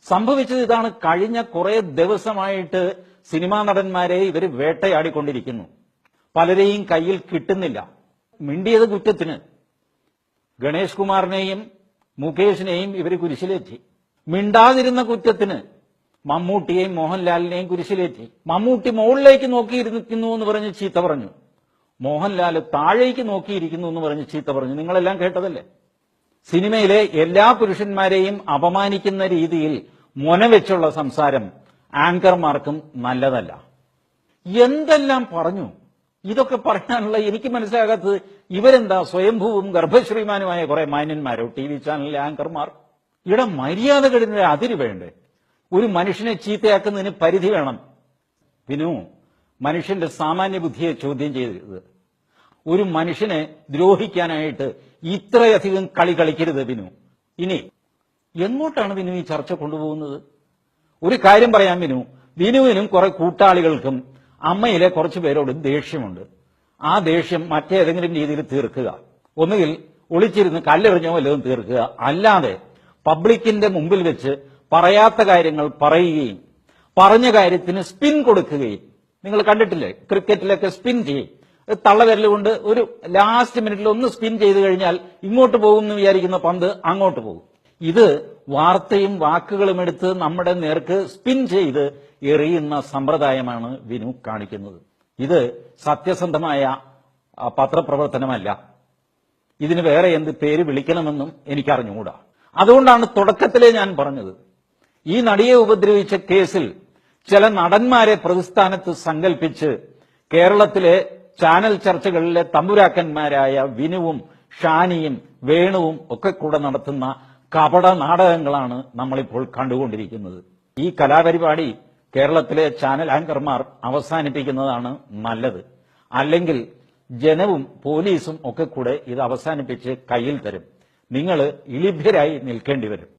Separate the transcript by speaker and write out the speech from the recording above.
Speaker 1: സംഭവിച്ചത് ഇതാണ്. കഴിഞ്ഞ കുറെ ദിവസമായിട്ട് സിനിമാ നടന്മാരെ ഇവർ വേട്ടയാടിക്കൊണ്ടിരിക്കുന്നു. പലരെയും കയ്യിൽ കിട്ടുന്നില്ല. മിണ്ടിയത് കുറ്റത്തിന് ഗണേഷ് കുമാറിനെയും മുകേഷിനെയും ഇവർ കുരിശിലേറ്റി. മിണ്ടാതിരുന്ന കുറ്റത്തിന് മമ്മൂട്ടിയെയും മോഹൻലാലിനെയും കുരിശിലേറ്റി. മമ്മൂട്ടി മുകളിലേക്ക് നോക്കിയിരിക്കുന്നു എന്ന് പറഞ്ഞ് ചീത്ത പറഞ്ഞു. മോഹൻലാൽ താഴേക്ക് നോക്കിയിരിക്കുന്നു എന്ന് പറഞ്ഞ് ചീത്ത പറഞ്ഞു. നിങ്ങളെല്ലാം കേട്ടതല്ലേ? സിനിമയിലെ എല്ലാ പുരുഷന്മാരെയും അപമാനിക്കുന്ന രീതിയിൽ മൊനവെച്ചുള്ള സംസാരം ആങ്കർമാർക്കും നല്ലതല്ല. എന്തെല്ലാം പറഞ്ഞു. ഇതൊക്കെ പറയാനുള്ള എനിക്ക് മനസ്സിലാകാത്തത്, ഇവരെന്താ സ്വയംഭൂവും ഗർഭശ്രീമാനുമായ കുറെ മാന്യന്മാരോ ടി വി ചാനലിലെ ആങ്കർമാർ? ഇവിടെ മര്യാദകളിന് അതിര് വേണ്ടേ? ഒരു മനുഷ്യനെ ചീത്തയാക്കുന്നതിന് പരിധി വേണം. വിനു, മനുഷ്യന്റെ സാമാന്യ ബുദ്ധിയെ ചോദ്യം ചെയ്തത്. ഒരു മനുഷ്യനെ ദ്രോഹിക്കാനായിട്ട് ഇത്രയധികം കളി കളിക്കരുത് വിനു. ഇനി എങ്ങോട്ടാണ് വിനു ഈ ചർച്ച കൊണ്ടുപോകുന്നത്? ഒരു കാര്യം പറയാം വിനു, വിനുവിനും കുറെ കൂട്ടാളികൾക്കും അമ്മയിലെ കുറച്ചു പേരോട് ദേഷ്യമുണ്ട്. ആ ദേഷ്യം മറ്റേതെങ്കിലും രീതിയിൽ തീർക്കുക. ഒന്നുകിൽ ഒളിച്ചിരുന്ന് കല്ലെറിഞ്ഞോ വല്ലതും തീർക്കുക, അല്ലാതെ പബ്ലിക്കിന്റെ മുമ്പിൽ വെച്ച് പറയാത്ത കാര്യങ്ങൾ പറയുകയും പറഞ്ഞ കാര്യത്തിന് സ്പിൻ കൊടുക്കുകയും. നിങ്ങൾ കണ്ടിട്ടില്ലേ, ക്രിക്കറ്റിലൊക്കെ സ്പിൻ ചെയ്യും. തള്ളവിരലുകൊണ്ട് ഒരു ലാസ്റ്റ് മിനിറ്റിൽ ഒന്ന് സ്പിൻ ചെയ്ത് കഴിഞ്ഞാൽ ഇങ്ങോട്ട് പോകും എന്ന് വിചാരിക്കുന്ന പന്ത് അങ്ങോട്ട് പോകും. ഇത് വാർത്തയും വാക്കുകളും എടുത്ത് നമ്മുടെ നേർക്ക് സ്പിൻ ചെയ്ത് എറിയുന്ന സമ്പ്രദായമാണ് വിനു കാണിക്കുന്നത്. ഇത് സത്യസന്ധമായ പത്രപ്രവർത്തനമല്ല. ഇതിന് വേറെ എന്ത് പേര് വിളിക്കണമെന്നും എനിക്കറിഞ്ഞുകൂടാ. അതുകൊണ്ടാണ് തുടക്കത്തിലേ ഞാൻ പറഞ്ഞത്, ഈ നടിയെ ഉപദ്രവിച്ച കേസിൽ ചില നടന്മാരെ പ്രതിസ്ഥാനത്ത് സങ്കല്പിച്ച് കേരളത്തിലെ ചാനൽ ചർച്ചകളിലെ തമ്പുരാക്കന്മാരായ വിനുവും ഷാനിയും വേണുവും ഒക്കെ കൂടെ നടത്തുന്ന കപട നാടകങ്ങളാണ് നമ്മളിപ്പോൾ കണ്ടുകൊണ്ടിരിക്കുന്നത്. ഈ കലാപരിപാടി കേരളത്തിലെ ചാനൽ ആങ്കർമാർ അവസാനിപ്പിക്കുന്നതാണ് നല്ലത്. അല്ലെങ്കിൽ ജനവും പോലീസും ഒക്കെ കൂടെ ഇത് അവസാനിപ്പിച്ച് കയ്യിൽ തരും. നിങ്ങൾ ഇളിഭ്യരായി നിൽക്കേണ്ടി വരും.